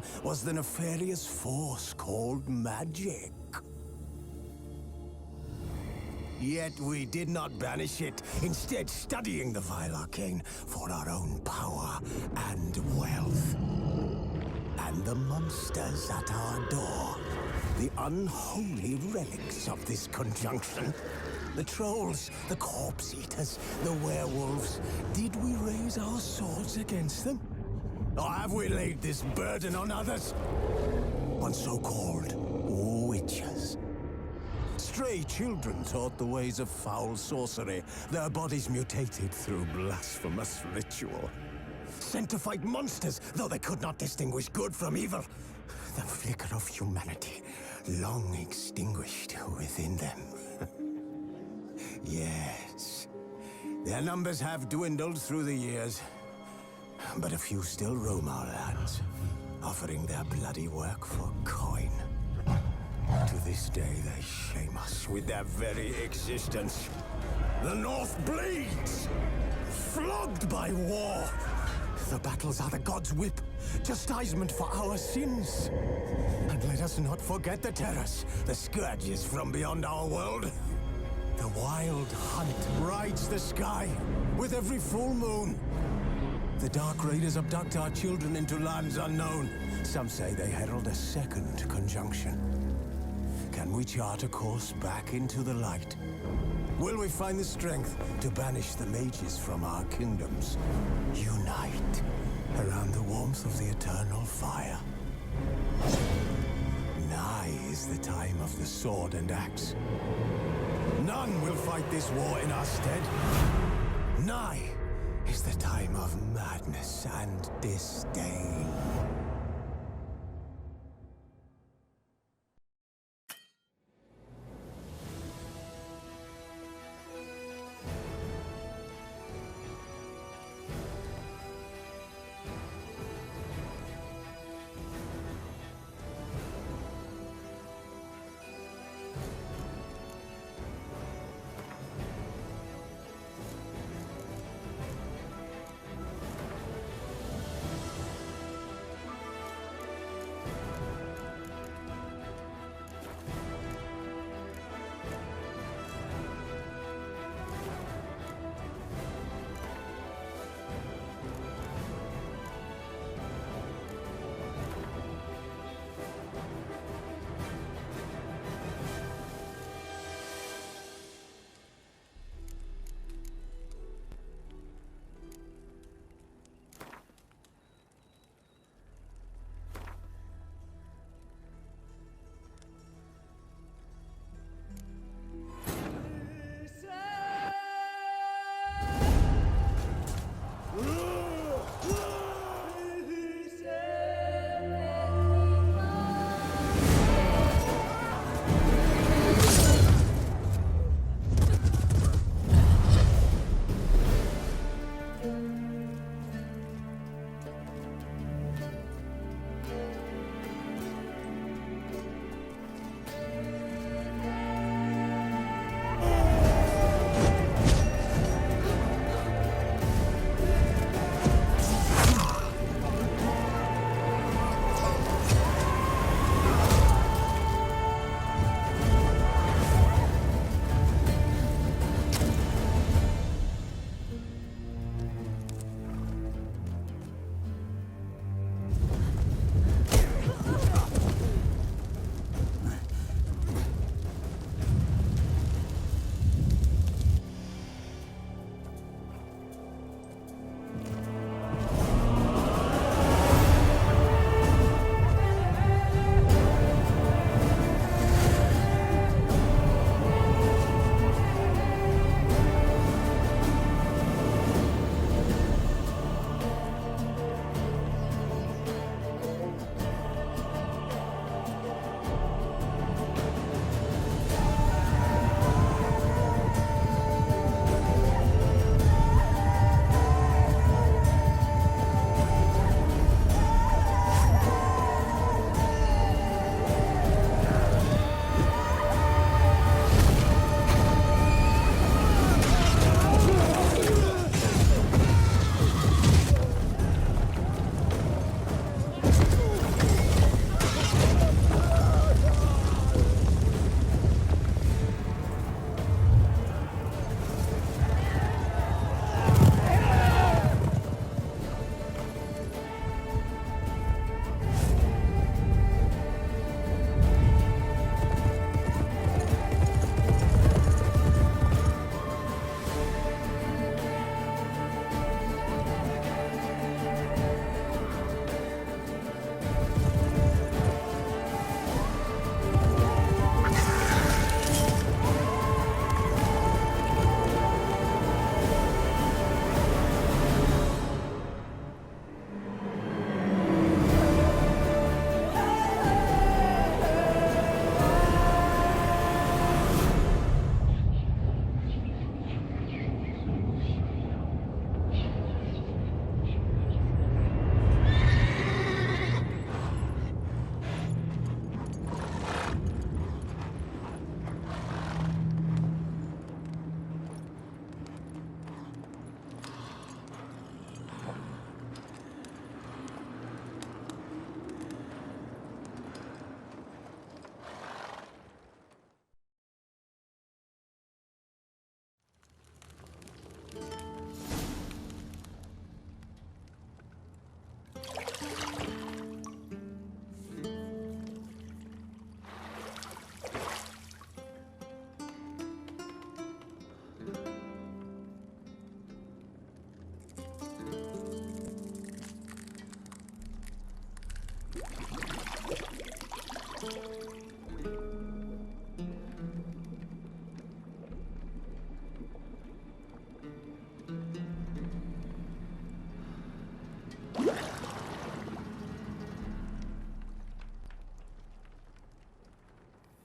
realm was the nefarious force called magic. Yet we did not banish it, instead studying the vile arcane for our own power and wealth. And the monsters at our door, the unholy relics of this conjunction. The trolls, the corpse eaters, the werewolves. Did we raise our swords against them? Or have we laid this burden on others? On so-called witches. Stray children taught the ways of foul sorcery, their bodies mutated through blasphemous ritual. Sent to fight monsters, though they could not distinguish good from evil. The flicker of humanity, long extinguished within them. Yes, their numbers have dwindled through the years, but a few still roam our lands, offering their bloody work for coin. To this day, they shame us with their very existence. The North bleeds, flogged by war. The battles are the gods' whip, chastisement for our sins. And let us not forget the terrors, the scourges from beyond our world. The wild hunt rides the sky with every full moon. The Dark Raiders abduct our children into lands unknown. Some say they herald a second conjunction. Can we chart a course back into the light? Will we find the strength to banish the mages from our kingdoms? Unite around the warmth of the eternal fire. Nigh is the time of the sword and axe. None will fight this war in our stead. Nigh is the time of madness and disdain.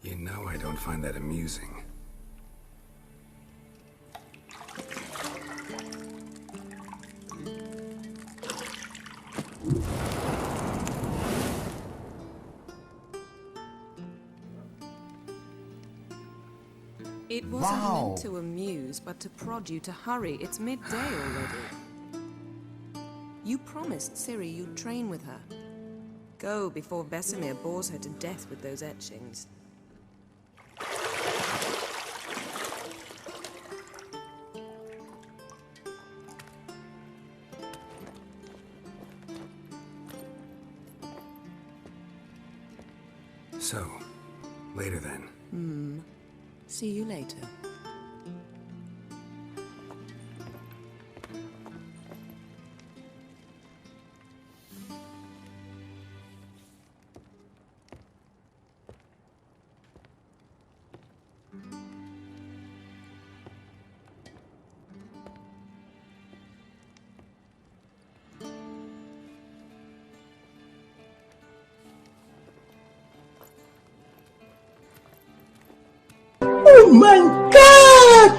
You know I don't find that amusing. It wasn't meant to amuse, but to prod you to hurry. It's midday already. You promised Ciri you'd train with her. Go before Vesemir bores her to death with those etchings. So, later then. See you later. Oh my God!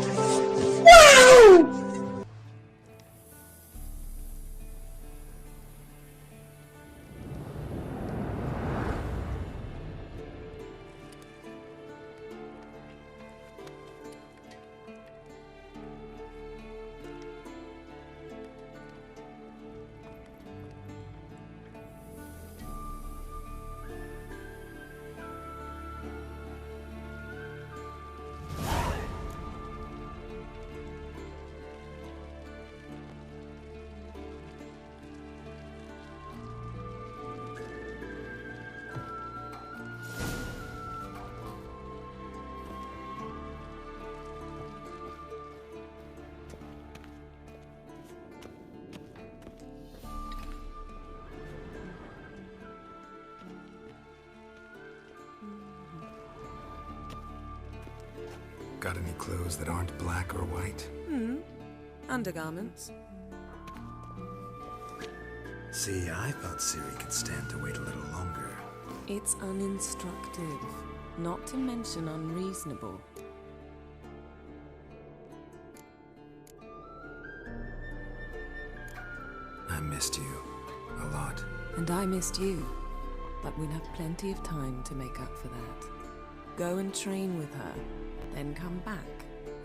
Wow! Got any clothes that aren't black or white? Undergarments. See, I thought Ciri could stand to wait a little longer. It's uninstructive, not to mention unreasonable. I missed you. A lot. And I missed you. But we'll have plenty of time to make up for that. Go and train with her, then come back.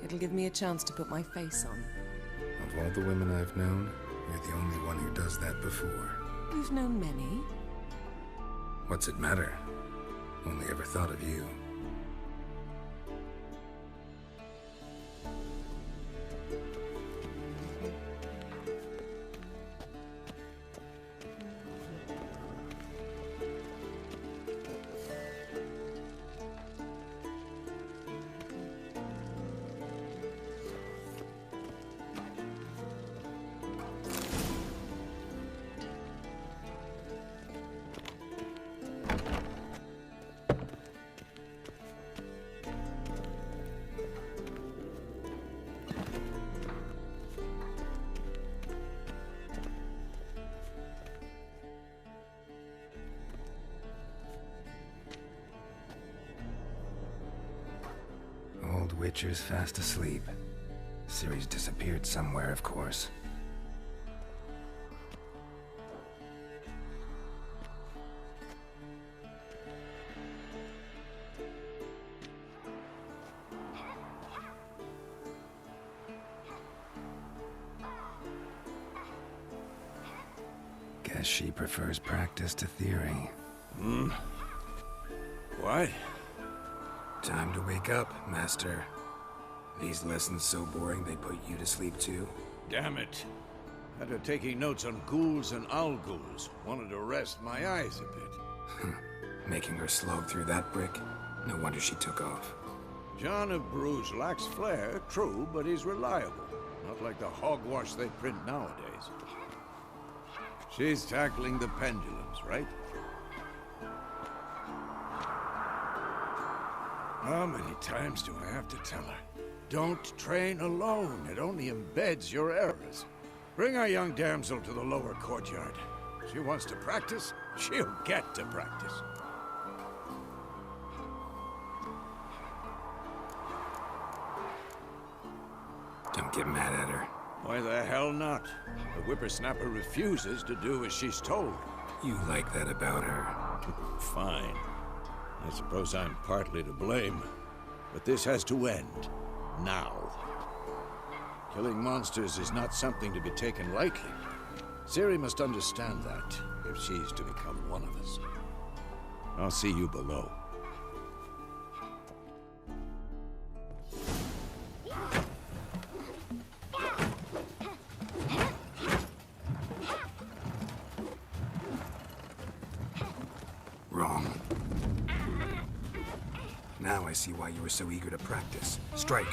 It'll give me a chance to put my face on. Of all the women I've known, you're the only one who does that before. You've known many. What's it matter? Only ever thought of you. Old Witcher's fast asleep. Ciri's disappeared somewhere, of course. Guess she prefers practice to theory. What? Time to wake up, Master. These lessons so boring they put you to sleep too? Damn it. After taking notes on ghouls and owl ghouls, wanted to rest my eyes a bit. Making her slog through that brick? No wonder she took off. John of Bruges lacks flair, true, but he's reliable. Not like the hogwash they print nowadays. She's tackling the pendulums, right? How many times do I have to tell her? Don't train alone. It only embeds your errors. Bring our young damsel to the lower courtyard. She wants to practice, she'll get to practice. get mad at her. Why the hell not? The whippersnapper refuses to do as she's told. You like that about her. Fine. I suppose I'm partly to blame. But this has to end. Now. Killing monsters is not something to be taken lightly. Ciri must understand that, if she's to become one of us. I'll see you below. Wrong. Now I see why you were so eager to practice. Strike.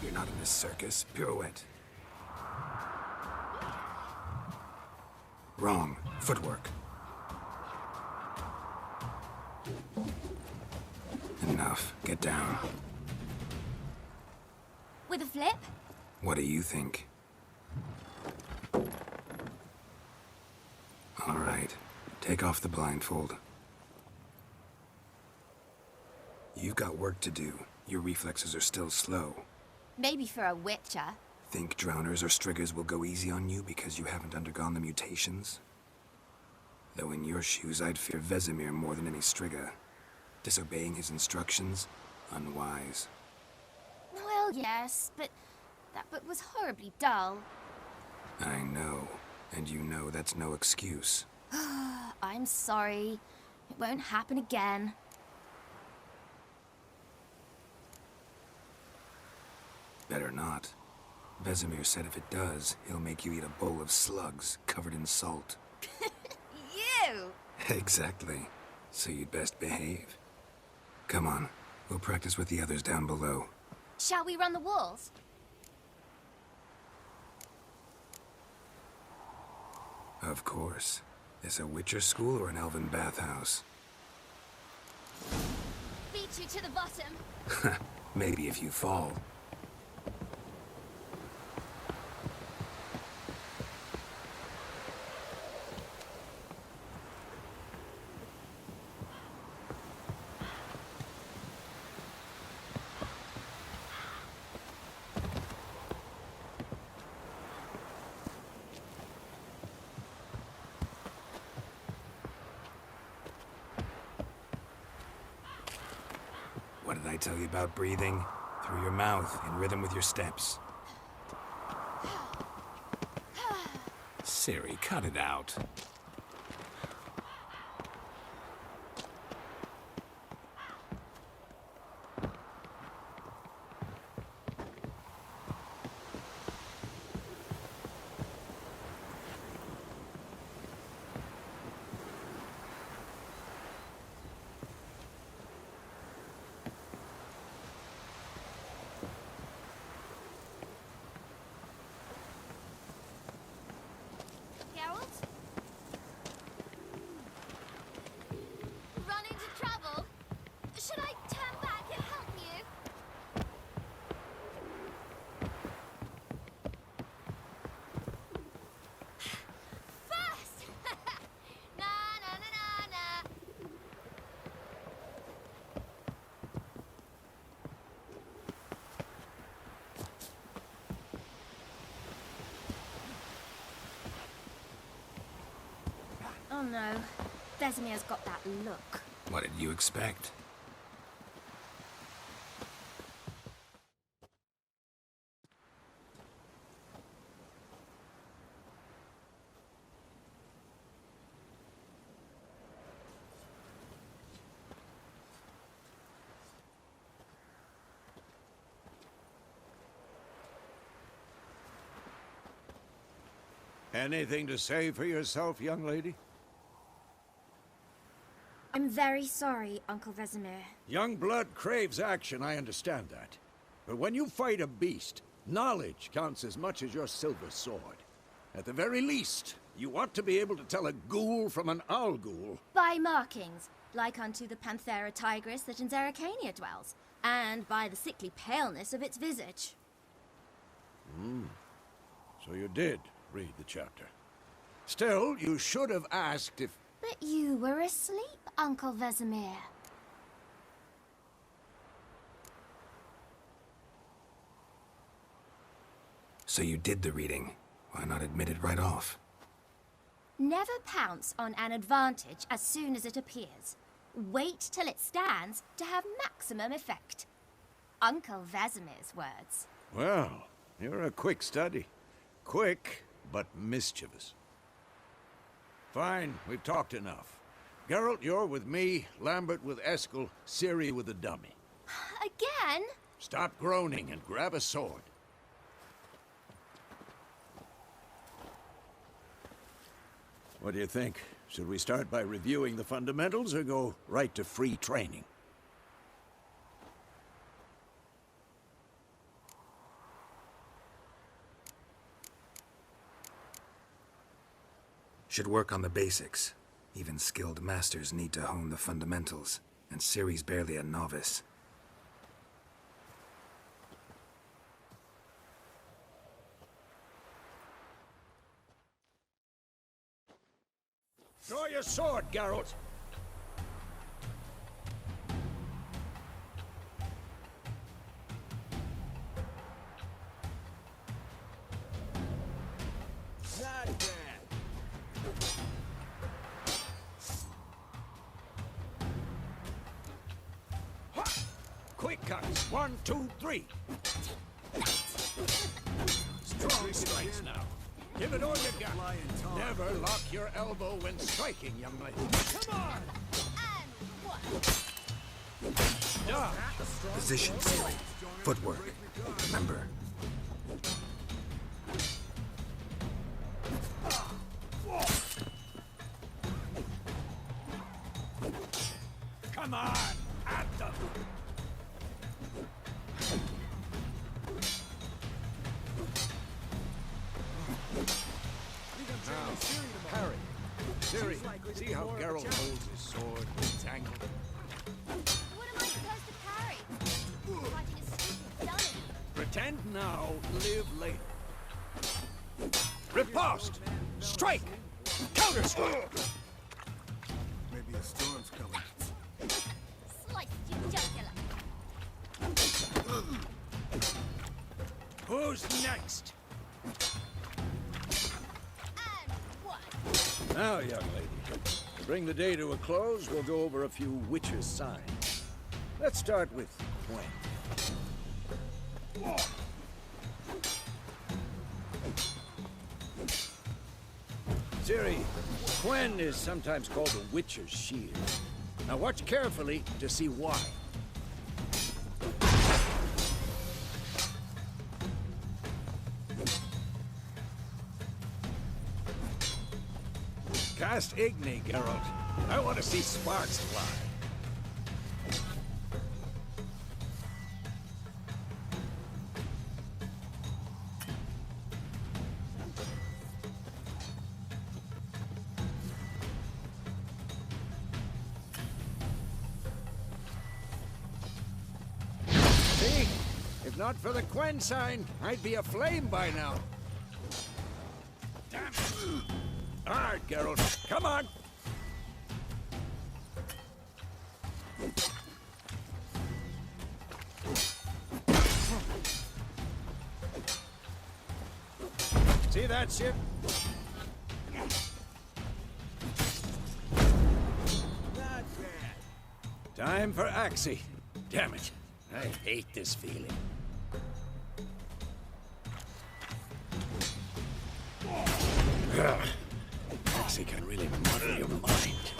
You're not in this circus. Pirouette. Wrong. Footwork. Enough. Get down. With a flip? What do you think? All right. Take off the blindfold. You've got work to do. Your reflexes are still slow. Maybe for a witcher. Think drowners or striggers will go easy on you because you haven't undergone the mutations? Though in your shoes, I'd fear Vesemir more than any strigger. Disobeying his instructions? Unwise. Well, yes, but that book was horribly dull. I know. And you know that's no excuse. I'm sorry. It won't happen again. Better not. Vesemir said if it does, he'll make you eat a bowl of slugs covered in salt. You! Exactly. So you'd best behave. Come on. We'll practice with the others down below. Shall we run the walls? Of course. This a Witcher school or an elven bathhouse? Beat you to the bottom. Maybe if you fall. What did I tell you about breathing? Through your mouth, in rhythm with your steps. Ciri, cut it out. Geralt? Run into trouble? Should I turn back and help you? First! Na na na na na. Oh no, Vesemir's got that look. What did you expect? Anything to say for yourself, young lady? I'm very sorry, Uncle Vesemir. Young blood craves action, I understand that. But when you fight a beast, knowledge counts as much as your silver sword. At the very least, you ought to be able to tell a ghoul from an owl ghoul. By markings, like unto the Panthera tigris that in Zeracania dwells, and by the sickly paleness of its visage. So you did read the chapter. Still, you should have asked if... But you were asleep, Uncle Vesemir. So you did the reading. Why not admit it right off? Never pounce on an advantage as soon as it appears. Wait till it stands to have maximum effect. Uncle Vesemir's words. Well, you're a quick study. Quick, but mischievous. Fine, we've talked enough. Geralt, you're with me, Lambert with Eskel, Ciri with the dummy. Again? Stop groaning and grab a sword. What do you think? Should we start by reviewing the fundamentals or go right to free training? Should work on the basics. Even skilled masters need to hone the fundamentals, and Ciri's barely a novice. Draw your sword, Geralt! Not bad. Ha! Quick cuts. 1, 2, 3. Strong strikes now. Give it all you got. Never lock your elbow when striking, young lady. Come on! Yeah. Position, Ciri. Footwork. Remember. Come on! At them! Harry, Ciri, see how Geralt holds his sword? It's angled. What am I supposed to parry? Fighting a stupid dummy. Pretend now, live later. Riposte! Strike! Counter strike! Maybe a storm's coming. Slice your jugular. Who's next? And one. Now, young lady, to bring the day to a close, we'll go over a few witches' signs. Let's start with Gwen. Ciri, Gwen is sometimes called the Witcher's Shield. Now watch carefully to see why. Cast Igni, Geralt. I want to see sparks fly. See? If not for the Quen sign, I'd be aflame by now. Damn it. All right, Geralt. Come on. See that ship? Not bad. Time for Axie. Damn it. I hate this feeling. Ugh. Axie can really muddle your mind.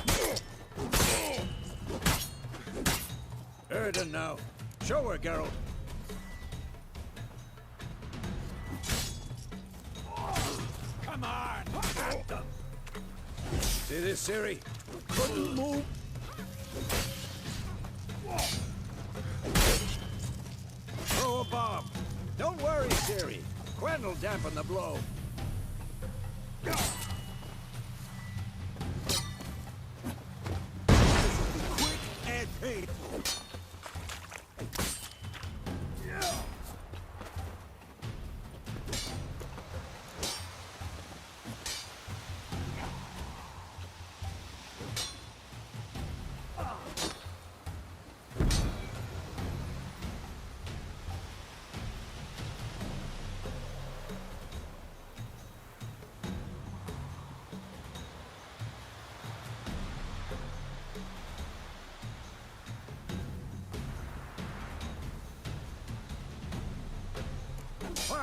Erden now. Show her, Geralt. Come on! At them! See this, Ciri? Couldn't move. Throw a bomb. Don't worry, Ciri. Quen will dampen the blow. Quick and painful.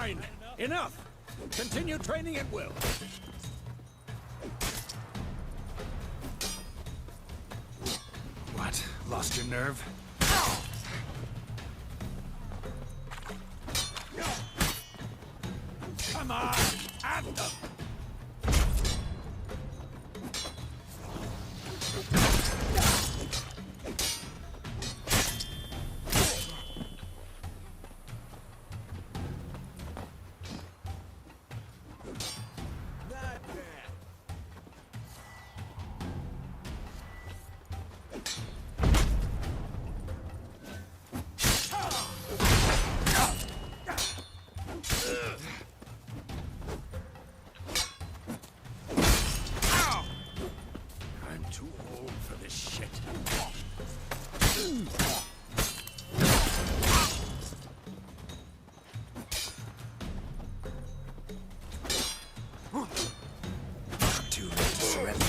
Fine. Enough. Continue training at will. What? Lost your nerve? Come on! At them! I'm too old for this shit. Too late to surrender.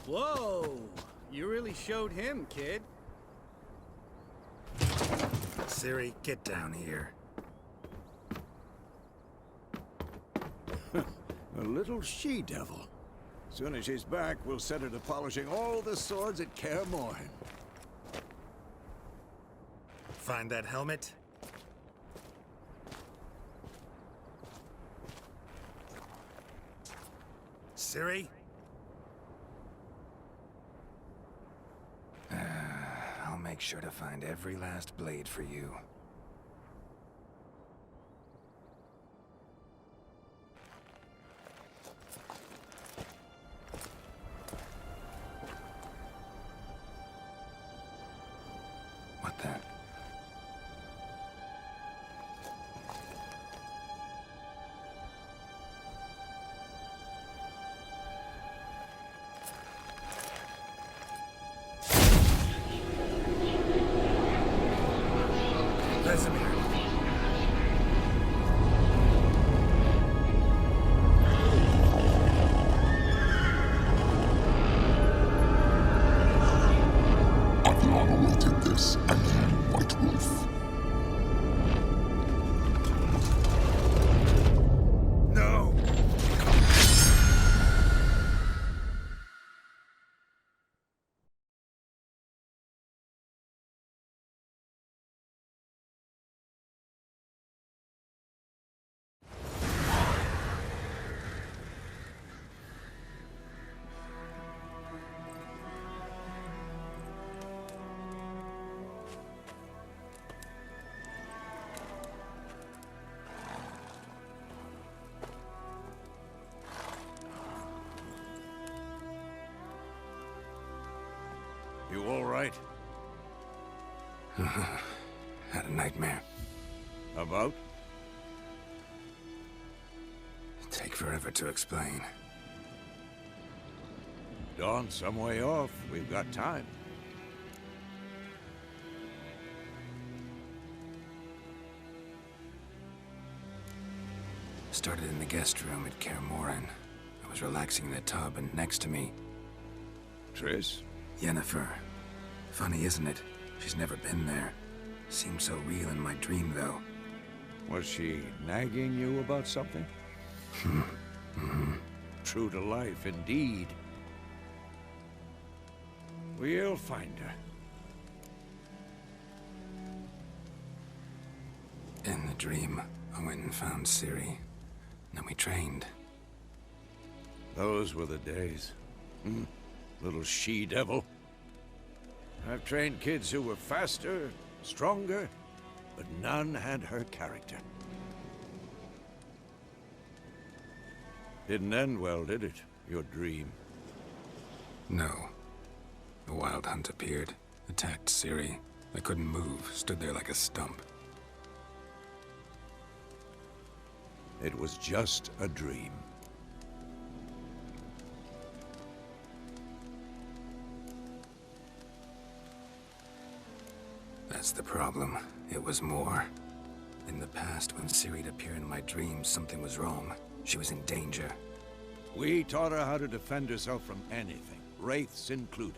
Whoa! You really showed him, kid. Siri, get down here. A little she-devil. Soon as she's back, we'll set her to polishing all the swords at Kaer Morhen. Find that helmet? Siri? I'll make sure to find every last blade for you. What the? Vesemir. I've long awaited this, and you, White Wolf. No! You all right? Had a nightmare. About? Take forever to explain. Dawn's some way off. We've got time. Started in the guest room at Kaer Morhen. I was relaxing in the tub, and next to me, Triss? Yennefer. Funny, isn't it? She's never been there. Seemed so real in my dream, though. Was she nagging you about something? True to life, indeed. We'll find her. In the dream, I went and found Ciri. Then we trained. Those were the days. Little she-devil. I've trained kids who were faster, stronger, but none had her character. Didn't end well, did it? Your dream? No. The Wild Hunt appeared, attacked Ciri. I couldn't move, stood there like a stump. It was just a dream. That's the problem. It was more. In the past, when Ciri'd appear in my dreams, something was wrong. She was in danger. We taught her how to defend herself from anything, wraiths included.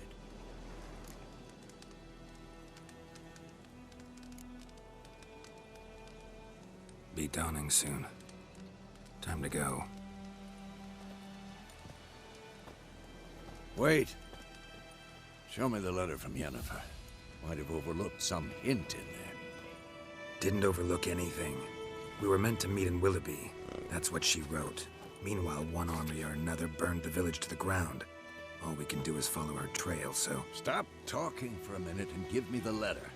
Be dawning soon. Time to go. Wait. Show me the letter from Yennefer. Might have overlooked some hint in there. Didn't overlook anything. We were meant to meet in Willoughby. That's what she wrote. Meanwhile, one army or another burned the village to the ground. All we can do is follow her trail, so... Stop talking for a minute and give me the letter.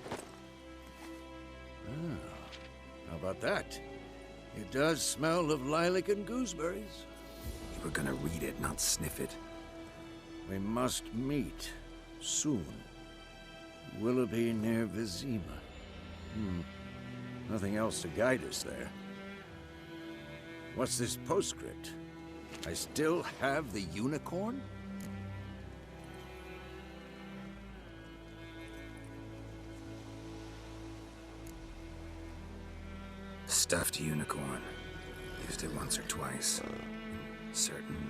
Ah, how about that? It does smell of lilac and gooseberries. You were gonna read it, not sniff it. We must meet. Soon. Willoughby near Vizima. Nothing else to guide us there. What's this postscript? I still have the unicorn? Stuffed unicorn. Used it once or twice. In certain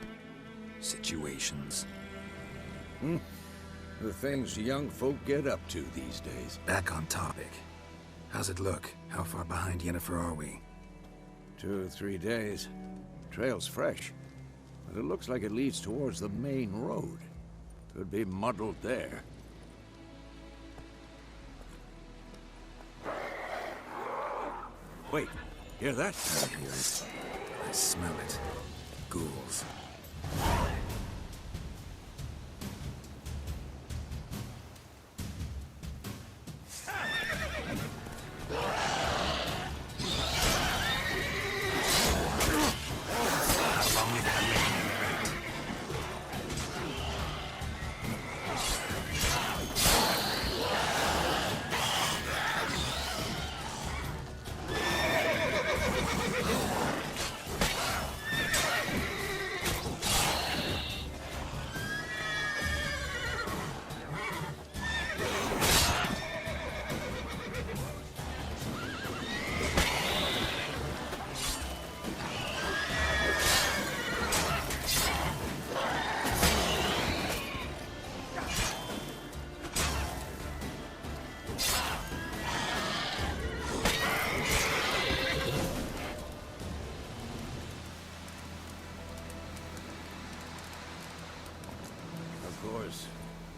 situations. The things young folk get up to these days. Back on topic. How's it look? How far behind Yennefer are we? 2 or 3 days. Trail's fresh, but it looks like it leads towards the main road. Could be muddled there. Wait, hear that? I hear it. I smell it. Ghouls.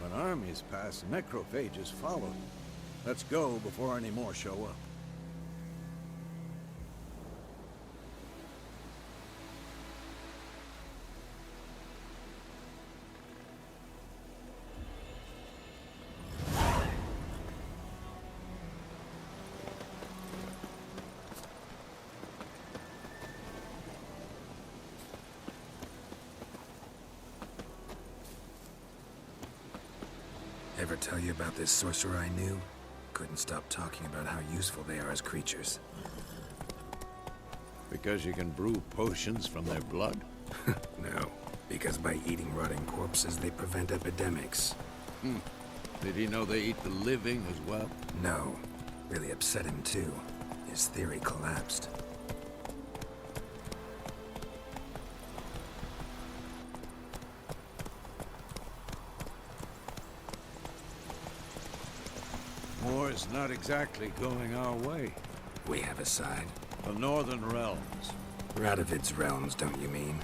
When armies pass, necrophages follow. Let's go before any more show up. Ever tell you about this sorcerer I knew? Couldn't stop talking about how useful they are as creatures. Because you can brew potions from their blood? No, because by eating rotting corpses, they prevent epidemics. Did he know they eat the living as well? No. Really upset him, too. His theory collapsed. War's not exactly going our way. We have a side. The Northern Realms. Radovid's realms, don't you mean?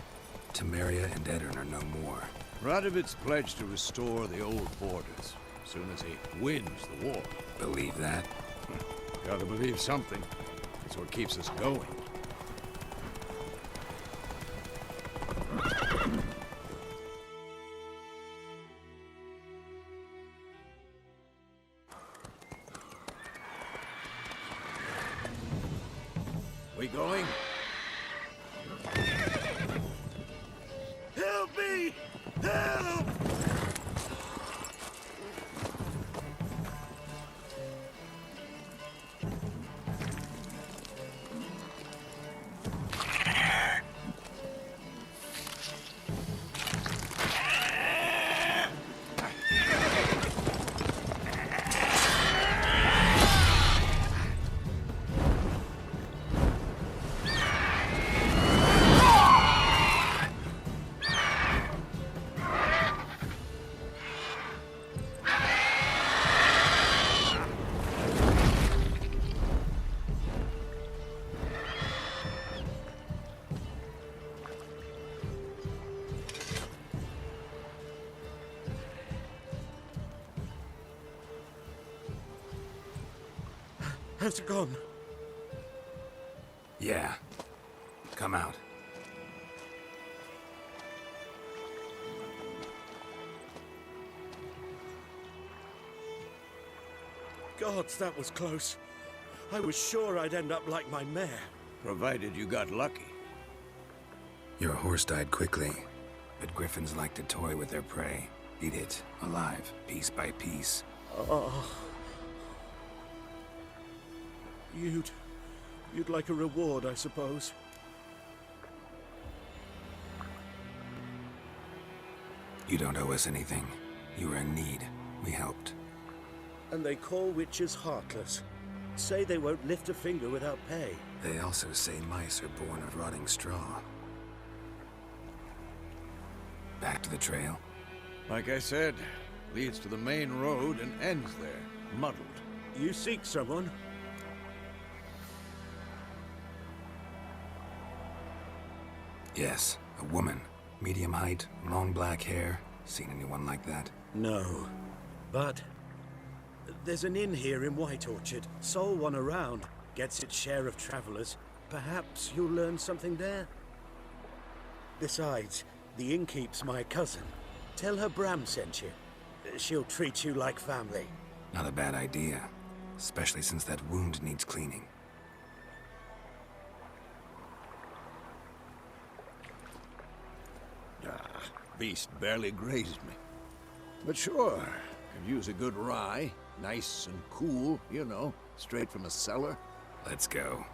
Temeria and Edirn are no more. Radovid's pledged to restore the old borders as soon as he wins the war. Believe that? Gotta believe something. It's what keeps us going. We going? Help me! Help! Has it gone? Yeah. Come out. Gods, that was close. I was sure I'd end up like my mare. Provided you got lucky. Your horse died quickly, but griffins like to toy with their prey. Eat it, alive, piece by piece. Oh. You'd like a reward, I suppose. You don't owe us anything. You were in need. We helped. And they call witches heartless. Say they won't lift a finger without pay. They also say mice are born of rotting straw. Back to the trail? Like I said, leads to the main road and ends there, muddled. You seek someone? Yes, a woman. Medium height, long black hair. Seen anyone like that? No. But there's an inn here in White Orchard. Sole one around. Gets its share of travelers. Perhaps you'll learn something there? Besides, the innkeep's my cousin. Tell her Bram sent you. She'll treat you like family. Not a bad idea. Especially since that wound needs cleaning. Beast barely grazed me. But sure, could use a good rye. Nice and cool, you know, straight from a cellar. Let's go.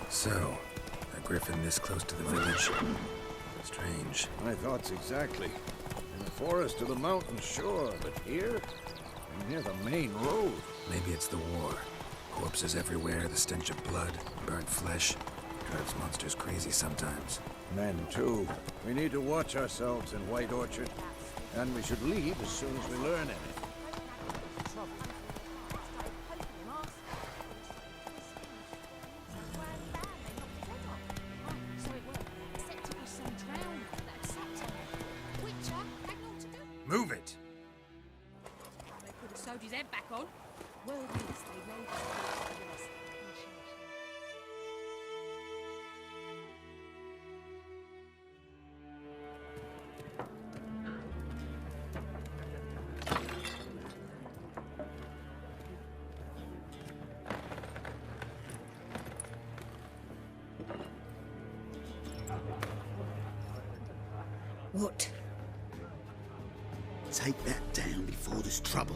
So, a griffin this close to the village. Strange. My thoughts exactly. In the forest or the mountain, sure, but here? Near the main road. Maybe it's the war. Corpses everywhere, the stench of blood, burnt flesh. Drives monsters crazy sometimes. Men, too. We need to watch ourselves in White Orchard. And we should leave as soon as we learn anything. Move it! They could have sewed his head back on. Well, yes, they made it. What? Take that down before there's trouble.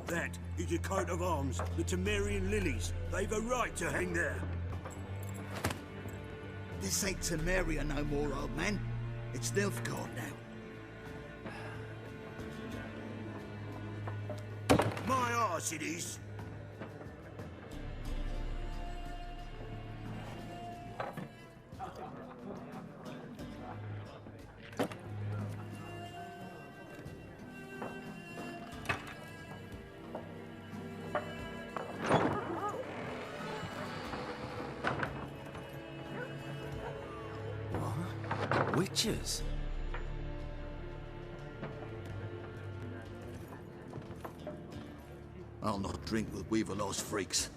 That is a coat of arms, the Temerian lilies. They've a right to hang there. This ain't Temeria no more, old man. It's Nilfgaard now. My arse it is. Witches? I'll not drink with Weaverlaw's freaks.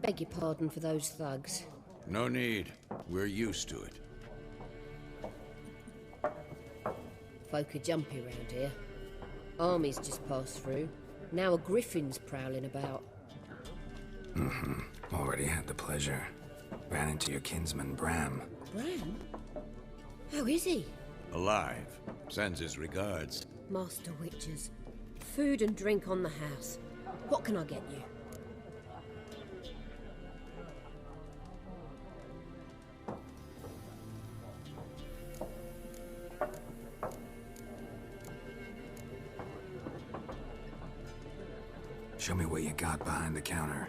Beg your pardon for those thugs. No need. We're used to it. Folk are jumpy around here. Armies just passed through. Now a griffin's prowling about. Already had the pleasure. Ran into your kinsman, Bram. Bram? How is he? Alive. Sends his regards. Master Witches. Food and drink on the house. What can I get you? Show me what you got behind the counter.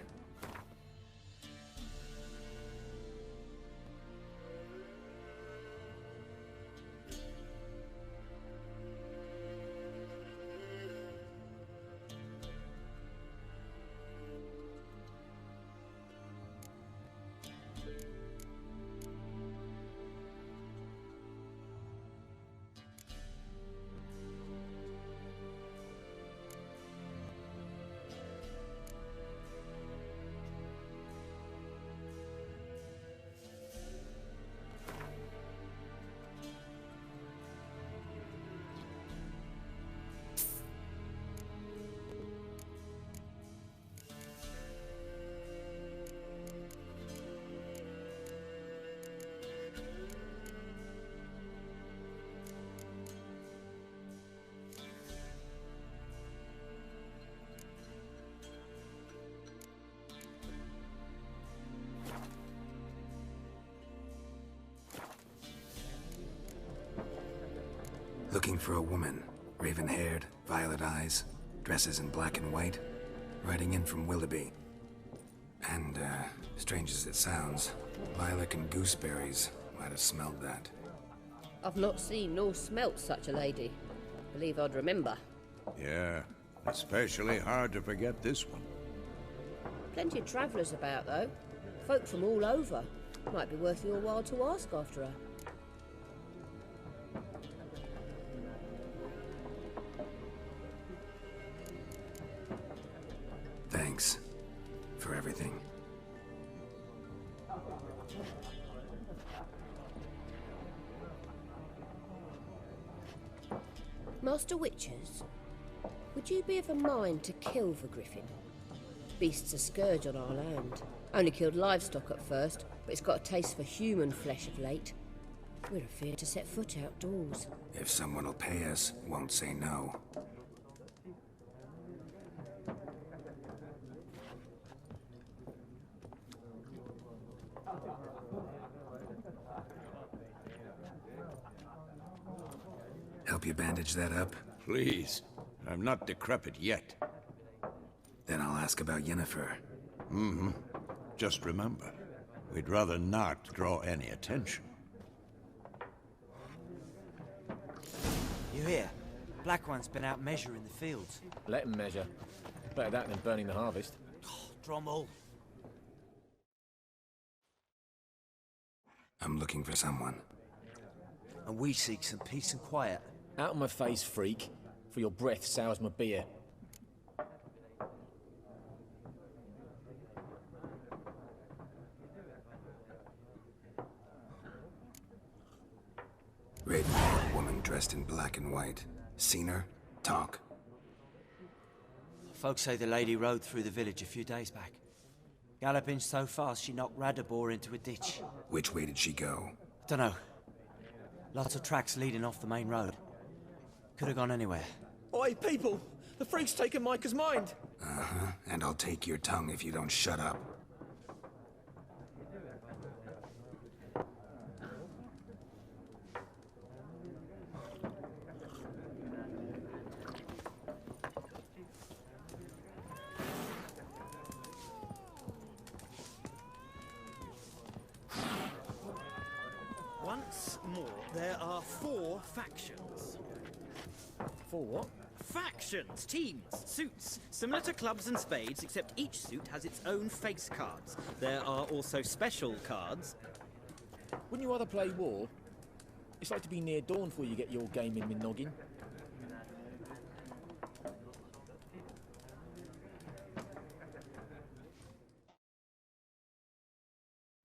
Looking for a woman. Raven-haired, violet eyes, dresses in black and white. Riding in from Willoughby. And, strange as it sounds, lilac and gooseberries might have smelled that. I've not seen nor smelt such a lady. Believe I'd remember. Yeah, especially hard to forget this one. Plenty of travellers about, though. Folk from all over. Might be worth your while to ask after her. Thanks for everything. Master Witchers, would you be of a mind to kill the griffin? Beast's a scourge on our land. Only killed livestock at first, but it's got a taste for human flesh of late. We're afeard to set foot outdoors. If someone will pay us, won't say no. Help you bandage that up? Please. I'm not decrepit yet. Then I'll ask about Yennefer. Mm-hmm. Just remember, we'd rather not draw any attention. You hear? Black One's been out measuring the fields. Let him measure. Better that than burning the harvest. Drommel. I'm looking for someone. And we seek some peace and quiet. Out of my face, freak. For your breath sours my beer. Raven-haired woman dressed in black and white. Seen her? Talk. Folks say the lady rode through the village a few days back. Galloping so fast she knocked Radabor into a ditch. Which way did she go? Dunno. Lots of tracks leading off the main road. Could have gone anywhere. Oi, people! The freak's taken Micah's mind! Uh-huh. And I'll take your tongue if you don't shut up. Once more, there are 4 factions. 4 what? Factions, teams, suits, similar to clubs and spades, except each suit has its own face cards. There are also special cards. Wouldn't you rather play war? It's like to be near dawn before you get your game in with noggin.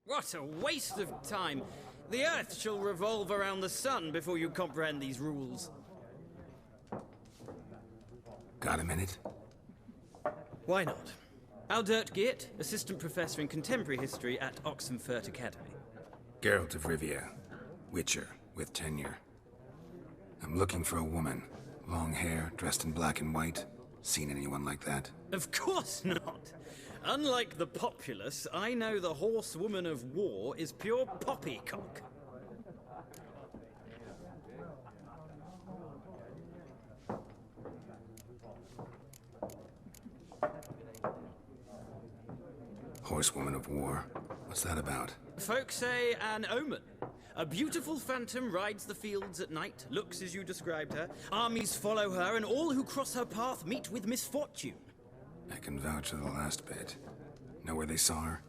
What a waste of time! The Earth shall revolve around the sun before you comprehend these rules. Got a minute? Why not? Aldert Geert, Assistant Professor in Contemporary History at Oxenfurt Academy. Geralt of Rivia. Witcher, with tenure. I'm looking for a woman. Long hair, dressed in black and white. Seen anyone like that? Of course not! Unlike the populace, I know the horsewoman of war is pure poppycock. Horsewoman of War. What's that about? Folk say an omen. A beautiful phantom rides the fields at night, looks as you described her. Armies follow her, and all who cross her path meet with misfortune. I can vouch for the last bit. Know where they saw her?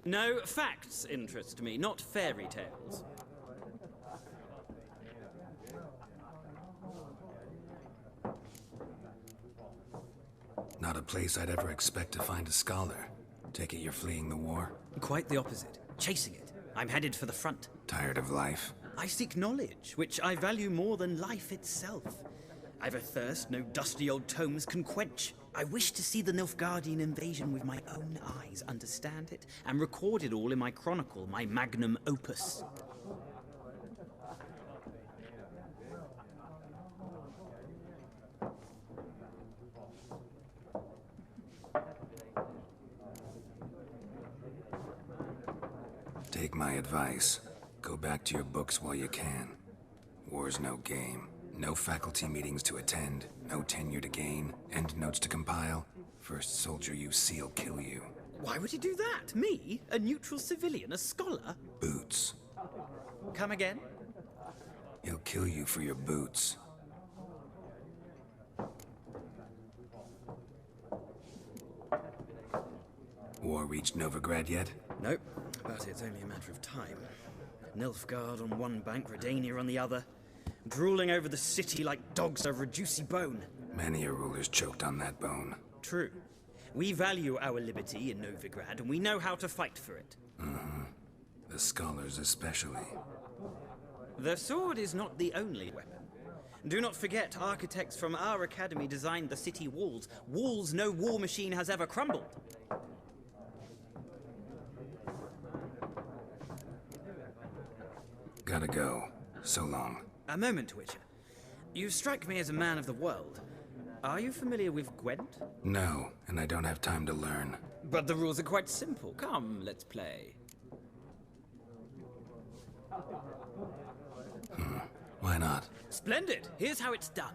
No, facts interest me, not fairy tales. Not a place I'd ever expect to find a scholar. Take it you're fleeing the war? Quite the opposite. Chasing it. I'm headed for the front. Tired of life? I seek knowledge, which I value more than life itself. I've a thirst no dusty old tomes can quench. I wish to see the Nilfgaardian invasion with my own eyes, understand it, and record it all in my chronicle, my magnum opus. Take my advice. Go back to your books while you can. War's no game. No faculty meetings to attend, no tenure to gain, end notes to compile. First soldier you see'll kill you. Why would he do that? Me? A neutral civilian? A scholar? Boots. Come again? He'll kill you for your boots. War reached Novigrad yet? Nope, but it's only a matter of time. Nilfgaard on one bank, Redania on the other. Drooling over the city like dogs over a juicy bone. Many a ruler's choked on that bone. True. We value our liberty in Novigrad, and we know how to fight for it. Mm-hmm. The scholars especially. The sword is not the only weapon. Do not forget, architects from our academy designed the city walls. Walls no war machine has ever crumbled. Gotta go. So long. A moment, Witcher. You strike me as a man of the world. Are you familiar with Gwent? No, and I don't have time to learn. But the rules are quite simple. Come, let's play. Why not? Splendid! Here's how it's done.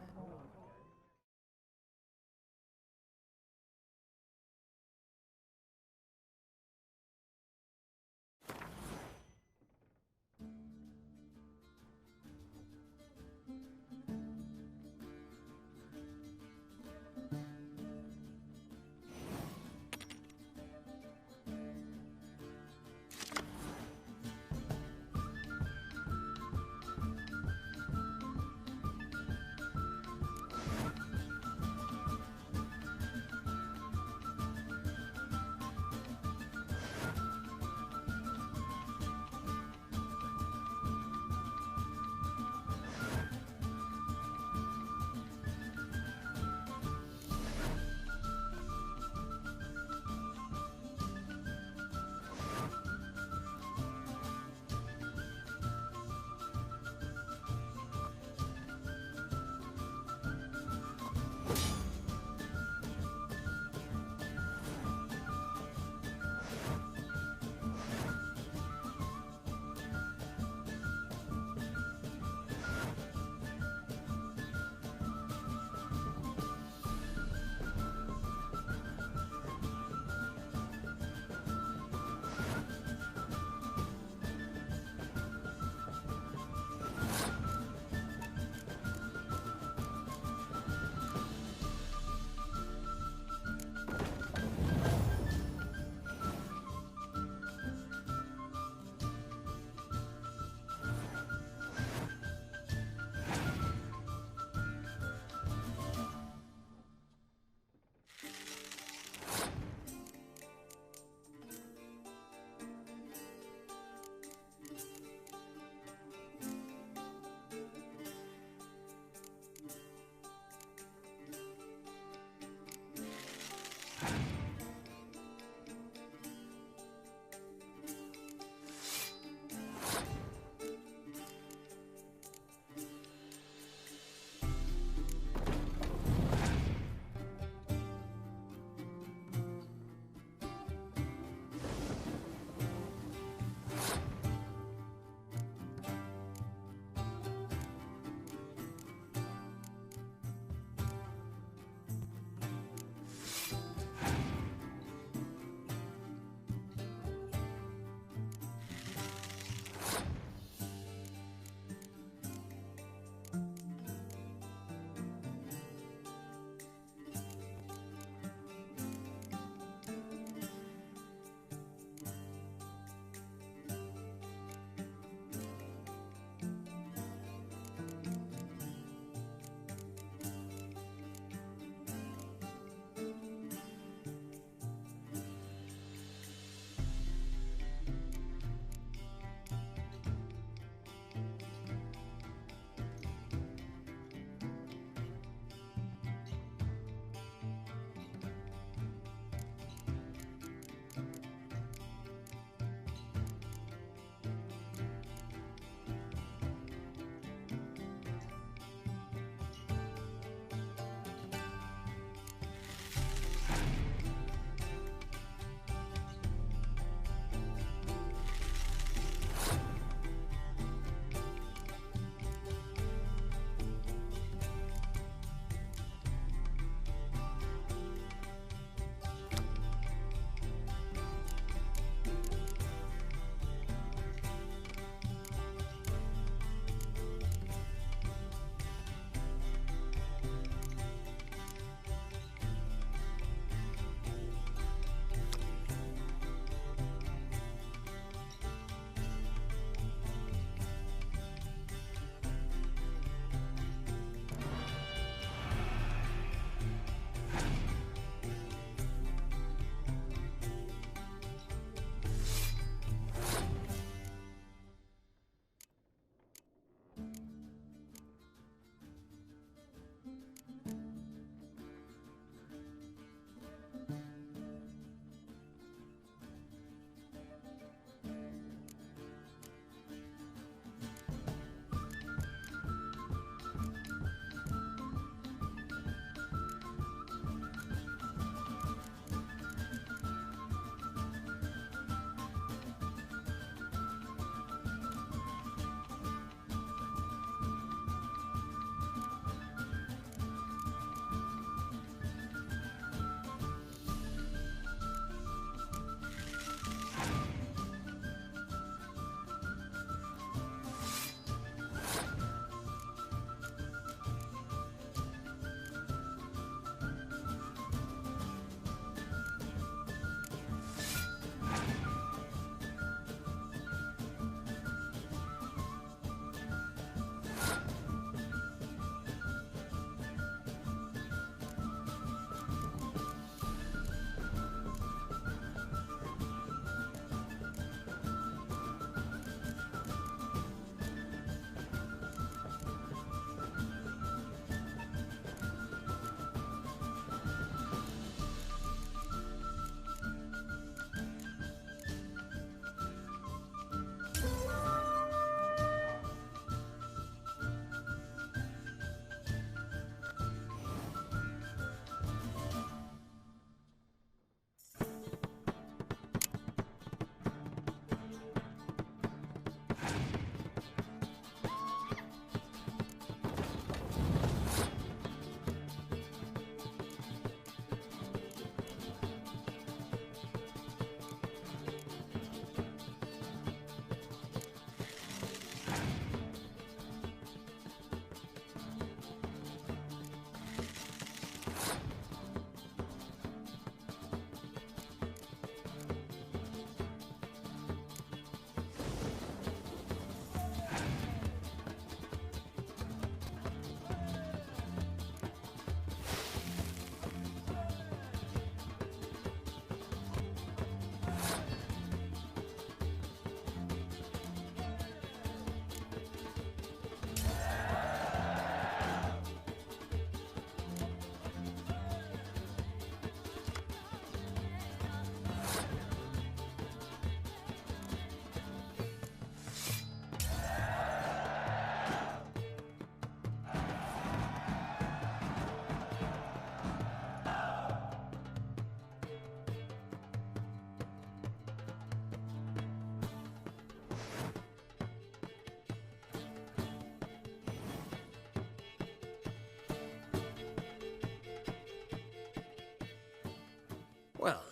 Well,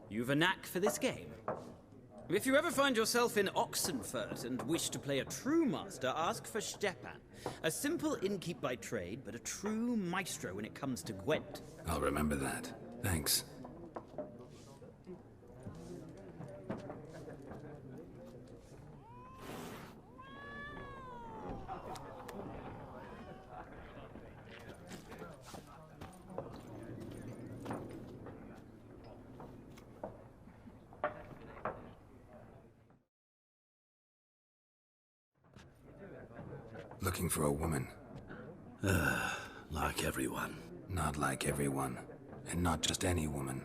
you've a knack for this game. If you ever find yourself in Oxenfurt and wish to play a true master, ask for Stepan. A simple innkeep by trade, but a true maestro when it comes to Gwent. I'll remember that. Thanks. Looking for a woman. Like everyone. Not like everyone. And not just any woman.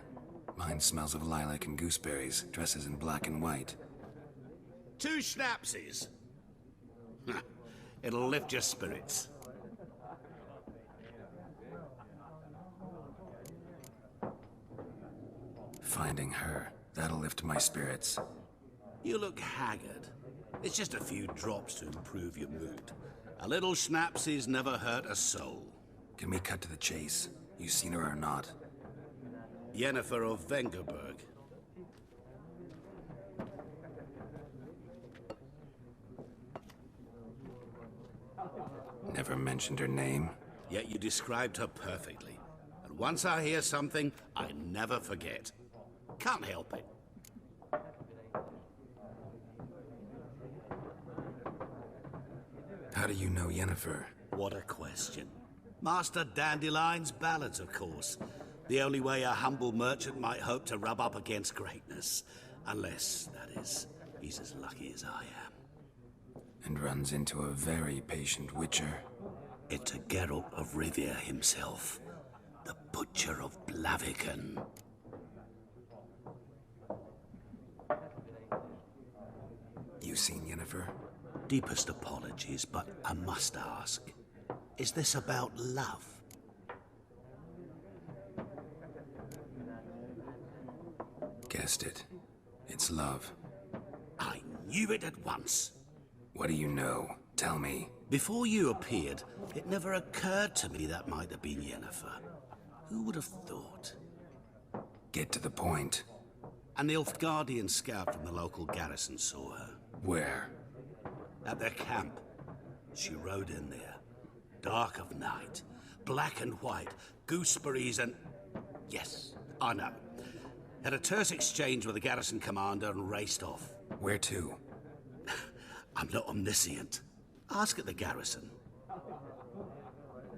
Mine smells of lilac and gooseberries, dresses in black and white. 2 schnapsies. It'll lift your spirits. Finding her, that'll lift my spirits. You look haggard. It's just a few drops to improve your mood. A little schnapsies never hurt a soul. Can we cut to the chase? You seen her or not? Yennefer of Vengerberg. Never mentioned her name. Yet you described her perfectly. And once I hear something, I never forget. Can't help it. How do you know Yennefer? What a question. Master Dandelion's ballads, of course. The only way a humble merchant might hope to rub up against greatness. Unless, that is, he's as lucky as I am. And runs into a very patient witcher. It's Geralt of Rivia himself. The Butcher of Blaviken. You seen Yennefer? Deepest apologies, but I must ask. Is this about love? Guessed it. It's love. I knew it at once. What do you know? Tell me. Before you appeared, it never occurred to me that might have been Yennefer. Who would have thought? Get to the point. An Nilfgaardian scout from the local garrison saw her. Where? At their camp. She rode in there. Dark of night. Black and white. Gooseberries and... Yes, I know. Had a terse exchange with the garrison commander and raced off. Where to? I'm not omniscient. Ask at the garrison.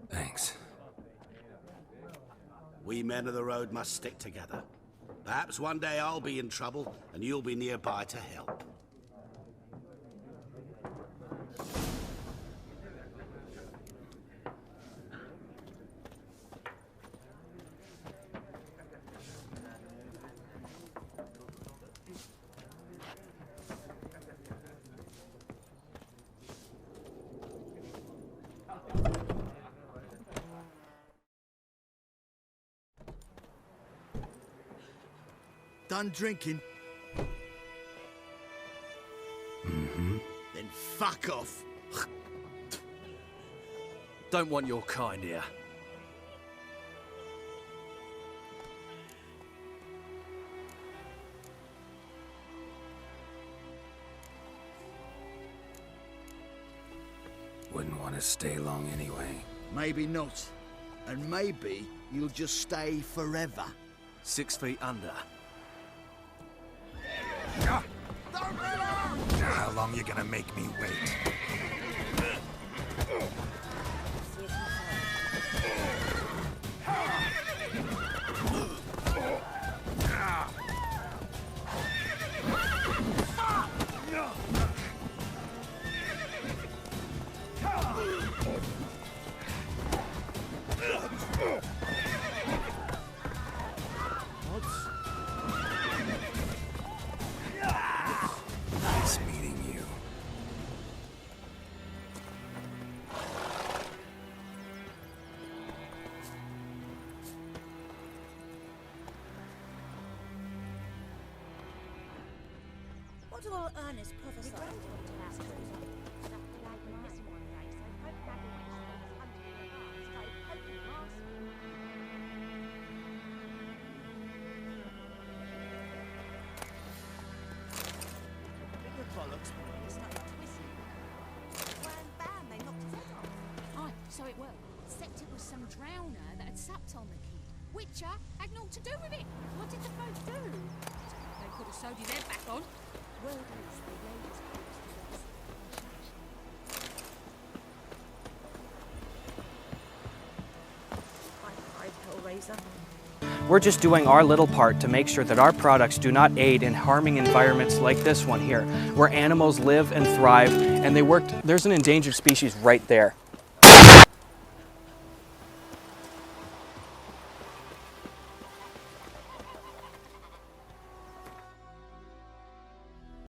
Thanks. We men of the road must stick together. Perhaps one day I'll be in trouble and you'll be nearby to help. Done drinking? Mm-hmm. Then fuck off. Don't want your kind here. Wouldn't want to stay long anyway. Maybe not. And maybe you'll just stay forever. 6 feet under. How long you gonna make me wait? Nice meeting you. What do all earnest prophesy? So it was. Except it was some drowner that had supped on the kid. Witcher had naught to do with it. What did the folk do? They could have sewed his head back on. Word is, they laid his corpse to rest. Hi, Hellraiser. We're just doing our little part to make sure that our products do not aid in harming environments like this one here, where animals live and thrive, and they work. There's an endangered species right there.